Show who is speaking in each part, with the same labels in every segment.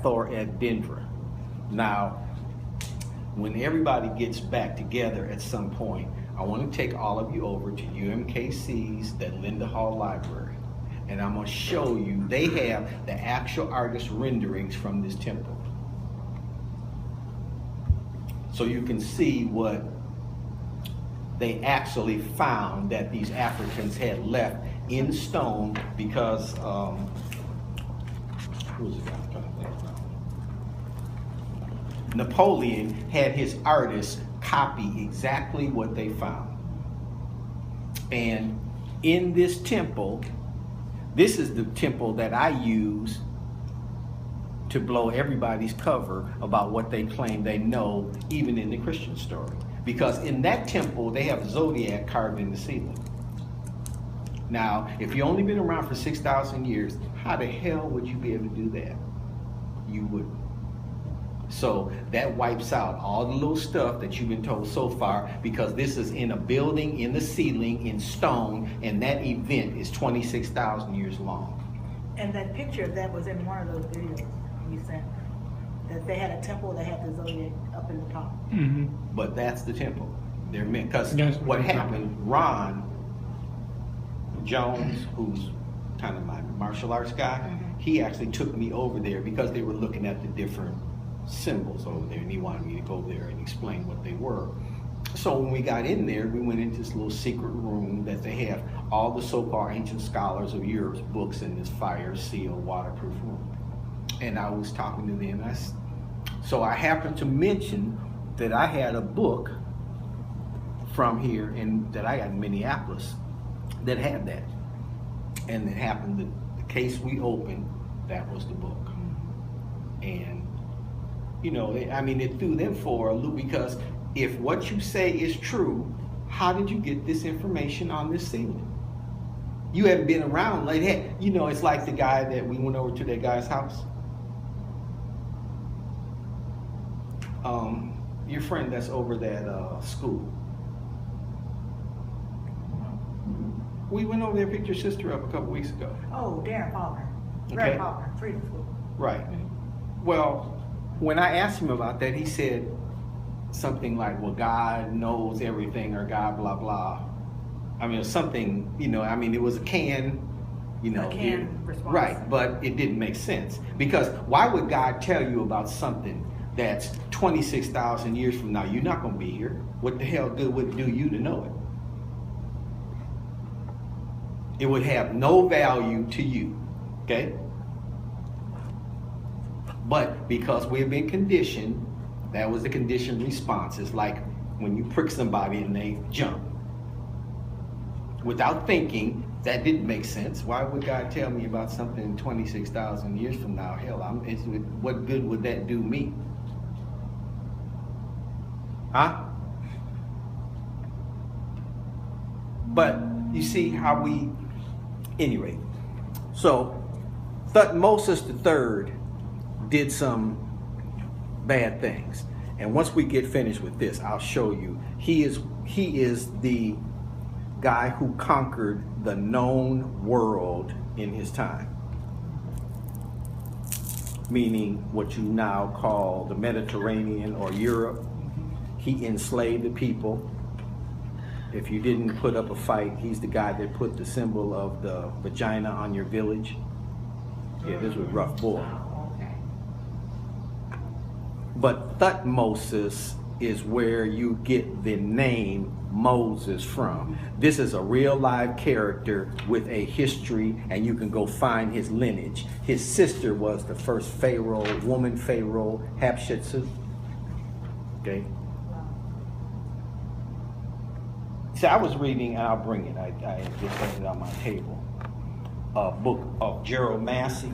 Speaker 1: Hathor at Denver. Now, when everybody gets back together at some point, I want to take all of you over to UMKC's, that Linda Hall Library. And I'm going to show you, they have the actual artist renderings from this temple. So you can see what they actually found that these Africans had left in stone, because, who's the guy I'm trying to think of? Napoleon had his artists copy exactly what they found. And in this temple, this is the temple that I use to blow everybody's cover about what they claim they know, even in the Christian story. Because in that temple, they have a zodiac carved in the ceiling. Now, if you've only been around for 6,000 years, how the hell would you be able to do that? You wouldn't. So that wipes out all the little stuff that you've been told so far, because this is in a building, in the ceiling, in stone, and that event is 26,000 years long.
Speaker 2: And that picture of that was in one of those videos you sent, that they had a temple that had the zodiac up in the top.
Speaker 3: Mm-hmm.
Speaker 1: But that's the temple. They're meant, because what happened, Ron Jones, who's kind of my martial arts guy, he actually took me over there because they were looking at the different symbols over there, and he wanted me to go there and explain what they were. So when we got in there, we went into this little secret room that they have all the so-called ancient scholars of Europe's books in this fire sealed, waterproof room. And I was talking to them. So I happened to mention that I had a book from here that I got in Minneapolis that had that. And it happened that the case we opened, that was the book. And you know, I mean, it threw them for a loop, because if what you say is true, how did you get this information on this ceiling? You haven't been around like that. You know, it's like the guy that we went over to that guy's house. Your friend that's over that school. We went over there, picked your sister up a couple weeks ago.
Speaker 2: Oh, Darren Palmer.
Speaker 1: Okay.
Speaker 2: Ray Palmer, Freedom School.
Speaker 1: Right. Well, when I asked him about that, he said something like, well, God knows everything, or God blah, blah. I mean, it was something, you know, I mean, it was a canned, you know.
Speaker 2: A canned response.
Speaker 1: Right, but it didn't make sense. Because why would God tell you about something that's 26,000 years from now? You're not going to be here. What the hell good would it do you to know it? It would have no value to you, okay? But because we've been conditioned, that was the conditioned response. It's like when you prick somebody and they jump. Without thinking, that didn't make sense. Why would God tell me about something 26,000 years from now? Hell, what good would that do me? Huh? But you see how we, anyway. So, Thutmose III did some bad things, and once we get finished with this, I'll show you. He is the guy who conquered the known world in his time, meaning what you now call the Mediterranean or Europe. He enslaved the people. If you didn't put up a fight, he's the guy that put the symbol of the vagina on your village. Yeah, this was rough boy. But Thutmose is where you get the name Moses from. This is a real live character with a history, and you can go find his lineage. His sister was the first pharaoh, woman pharaoh, Hatshepsut. Okay. See, I was reading, and I'll bring it. I just had it on my table. A book of Gerald Massey.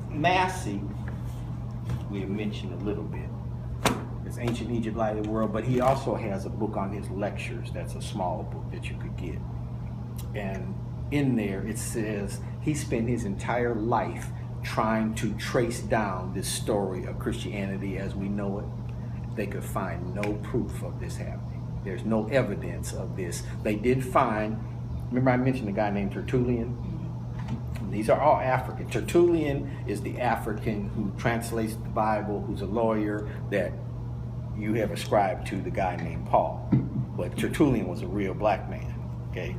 Speaker 1: Massey, we have mentioned a little bit. It's Ancient Egypt, Light of the World, but he also has a book on his lectures. That's a small book that you could get. And in there it says he spent his entire life trying to trace down this story of Christianity as we know it. They could find no proof of this happening. There's no evidence of this. They did find, remember I mentioned a guy named Tertullian? These are all African. Tertullian is the African who translates the Bible, who's a lawyer that you have ascribed to the guy named Paul. But Tertullian was a real black man, okay?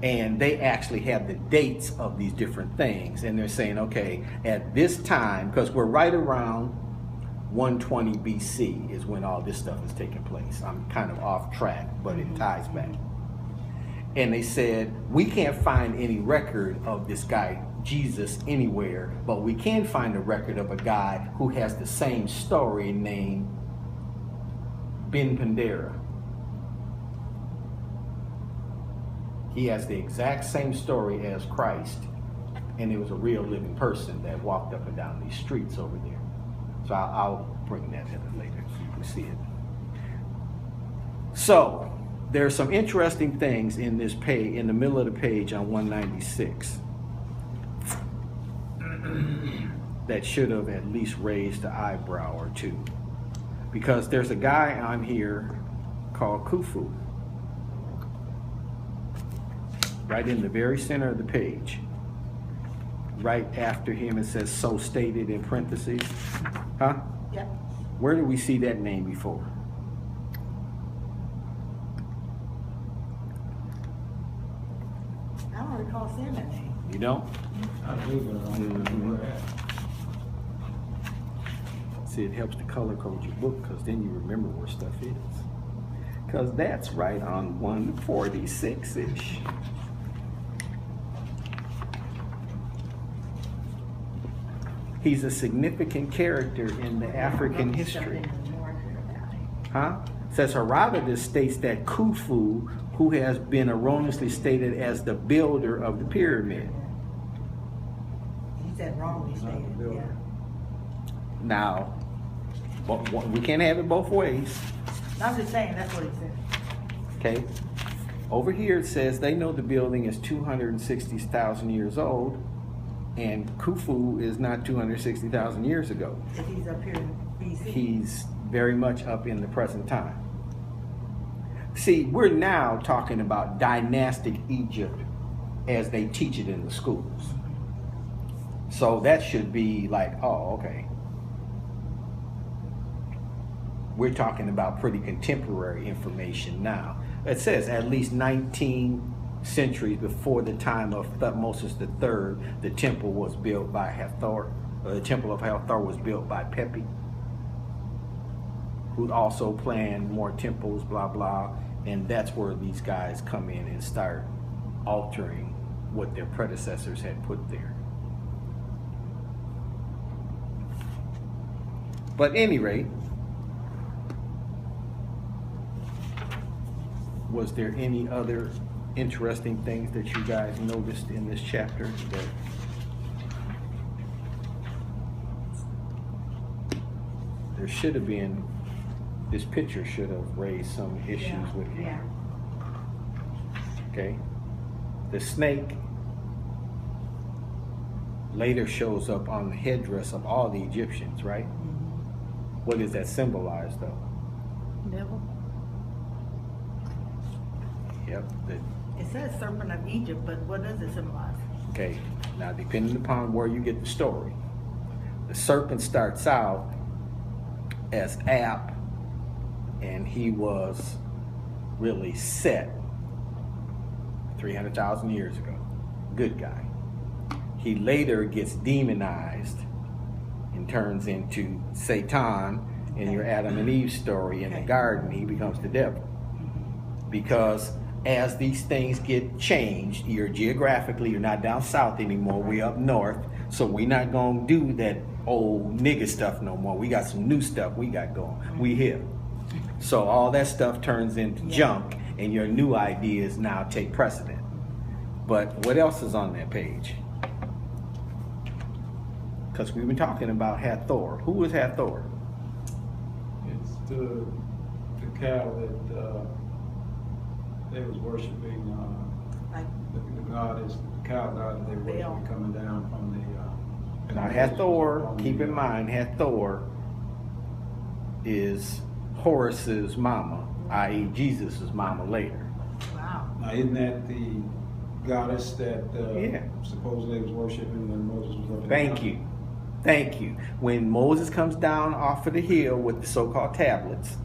Speaker 1: And they actually have the dates of these different things. And they're saying, okay, at this time, because we're right around 120 BC is when all this stuff is taking place. I'm kind of off track, but it ties back. And they said, we can't find any record of this guy, Jesus, anywhere, but we can find a record of a guy who has the same story named Ben Pandera. He has the exact same story as Christ, and it was a real living person that walked up and down these streets over there. So I'll bring that in later so you can see it. So there's some interesting things in this page, in the middle of the page on 196, that should have at least raised an eyebrow or two. Because there's a guy on here called Khufu, right in the very center of the page. Right after him it says, so stated in parentheses. Huh?
Speaker 2: Yeah.
Speaker 1: Where did we see that name before?
Speaker 2: I don't recall seeing that name.
Speaker 1: You don't?
Speaker 3: I believe it or not.
Speaker 1: See, it helps to color code your book because then you remember where stuff is. Because that's right on 146-ish. He's a significant character in the African history. Huh? Says Herodotus states that Khufu, who has been erroneously stated as the builder of the pyramid.
Speaker 2: He said wrongly stated, yeah.
Speaker 1: Now, we can't have it both ways.
Speaker 2: I'm just saying, that's what he said.
Speaker 1: Okay. Over here it says they know the building is 260,000 years old, and Khufu is not 260,000 years ago.
Speaker 2: If he's up here in BC.
Speaker 1: He's very much up in the present time. See, we're now talking about dynastic Egypt as they teach it in the schools. So that should be like, oh, okay. We're talking about pretty contemporary information now. It says at least 19 centuries before the time of Thutmose III, the temple was built by Hathor. The temple of Hathor was built by Pepi, who also planned more temples, blah, blah. And that's where these guys come in and start altering what their predecessors had put there. But at any rate, was there any other interesting things that you guys noticed in this chapter? There should have been, this picture should have raised some issues with you.
Speaker 2: Yeah.
Speaker 1: Okay? The snake later shows up on the headdress of all the Egyptians, right?
Speaker 2: Mm-hmm.
Speaker 1: What does that symbolize, though?
Speaker 2: Devil.
Speaker 1: Yep.
Speaker 2: It says serpent of Egypt, but what does it symbolize?
Speaker 1: Okay. Now, depending upon where you get the story, the serpent starts out as Ap, and he was really Set 300,000 years ago. Good guy. He later gets demonized and turns into Satan in your Adam and Eve story in the garden. He becomes the devil. Because as these things get changed, you're geographically, you're not down south anymore, we're up north, so we're not gonna do that old nigga stuff no more. We got some new stuff we got going. We here. So all that stuff turns into junk, and your new ideas now take precedent. But what else is on that page? Because we've been talking about Hathor. Who was Hathor?
Speaker 3: It's the cow that they was worshiping. The god is the cow god that they worshiping coming down from the.
Speaker 1: Now Hathor, keep in mind, Hathor is Horus's mama, i.e. Jesus' mama later.
Speaker 2: Wow.
Speaker 3: Now isn't that the goddess that
Speaker 1: Yeah.
Speaker 3: supposedly was worshiping when Moses was up in the
Speaker 1: Thank
Speaker 3: mountain.
Speaker 1: you. Thank you. When Moses comes down off of the hill with the so-called tablets,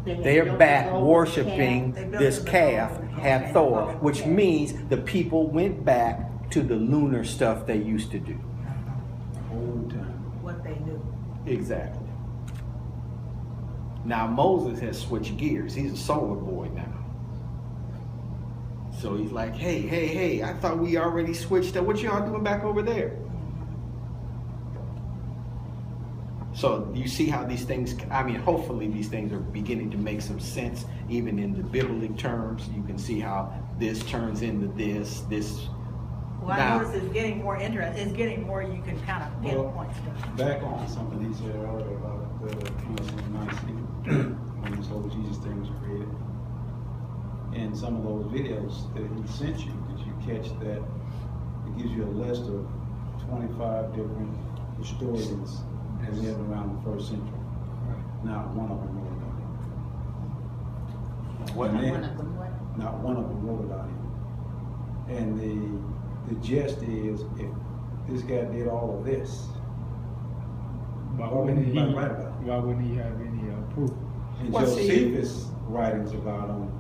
Speaker 1: they're back worshiping this calf, Hathor, which means the people went back to the lunar stuff they used to do.
Speaker 3: The whole time.
Speaker 2: What they knew.
Speaker 1: Exactly. Now Moses has switched gears. He's a solar boy now. So he's like, hey, I thought we already switched up. What y'all doing back over there? So you see how these things, I mean, hopefully these things are beginning to make some sense, even in the biblical terms. You can see how this turns into this.
Speaker 2: Well, I notice it's getting more interesting. It's getting more, you can kind of pinpoint stuff.
Speaker 3: Back on something he said earlier about the when this whole Jesus thing was created. In some of those videos that he sent you, did you catch that it gives you a list of 25 different historians that lived around the first century? Not one of them wrote about him.
Speaker 1: What?
Speaker 3: Not one of them wrote about him. And the gist is, if this guy did all of this,
Speaker 4: why wouldn't he
Speaker 3: write about him?
Speaker 4: Why wouldn't he have any proof?
Speaker 3: And
Speaker 1: Well,
Speaker 3: Josephus' writings about him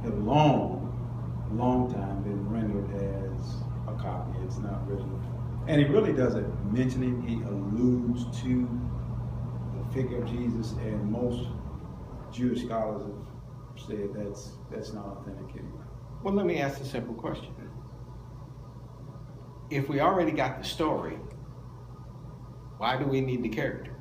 Speaker 3: have long time been rendered as a copy. It's not original. And he really doesn't mention him. He alludes to the figure of Jesus, and most Jewish scholars have said that's not authentic anyway.
Speaker 1: Well, let me ask a simple question. If we already got the story, why do we need the character?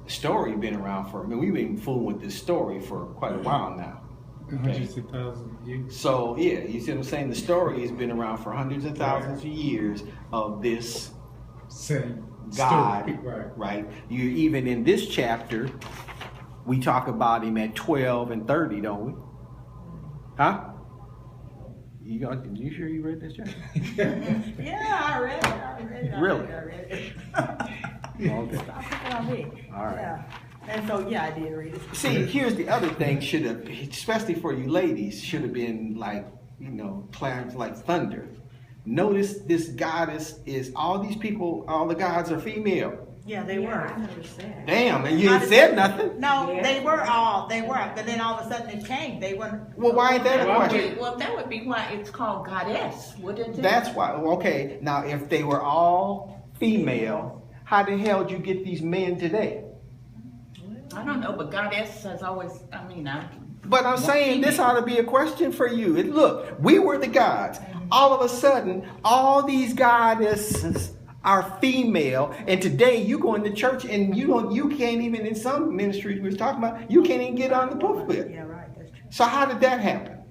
Speaker 1: The story been around for, I mean, we've been fooling with this story for quite a while now.
Speaker 4: Hundreds of thousands of years.
Speaker 1: So, yeah, you see what I'm saying? The story has been around for hundreds of thousands of years of this
Speaker 4: Same
Speaker 1: God,
Speaker 4: story.
Speaker 1: right? You even in this chapter, we talk about him at 12 and 30, don't we? Huh? You sure you read this chapter?
Speaker 2: Yeah, I read it.
Speaker 1: Really?
Speaker 2: I read it.
Speaker 1: Okay.
Speaker 2: Stop picking on me.
Speaker 1: All right.
Speaker 2: Yeah. And so, yeah, I did read it.
Speaker 1: See, here's the other thing, should have, especially for you ladies, should have been like, you know, clams like thunder. Notice this goddess is, all these people, all the gods are female.
Speaker 2: Yeah, they were.
Speaker 1: Damn, and you ain't said nothing.
Speaker 2: No, they were, but then all of a sudden it changed. They weren't.
Speaker 1: Well, why ain't that a question?
Speaker 5: Well, that would be why it's called goddess, wouldn't it?
Speaker 1: That's why, okay, now if they were all female, how the hell did you get these men today?
Speaker 5: I don't know, but goddess has always,
Speaker 1: But I'm saying this ought to be a question for you. Look, we were the gods. All of a sudden, all these goddesses are female, and today you go into church and you can't even, in some ministries we was talking about, you can't even get on the pulpit.
Speaker 2: Yeah, right. That's true.
Speaker 1: So how did that happen?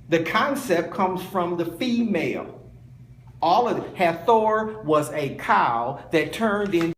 Speaker 1: The concept comes from the female. All of it. Hathor was a cow that turned into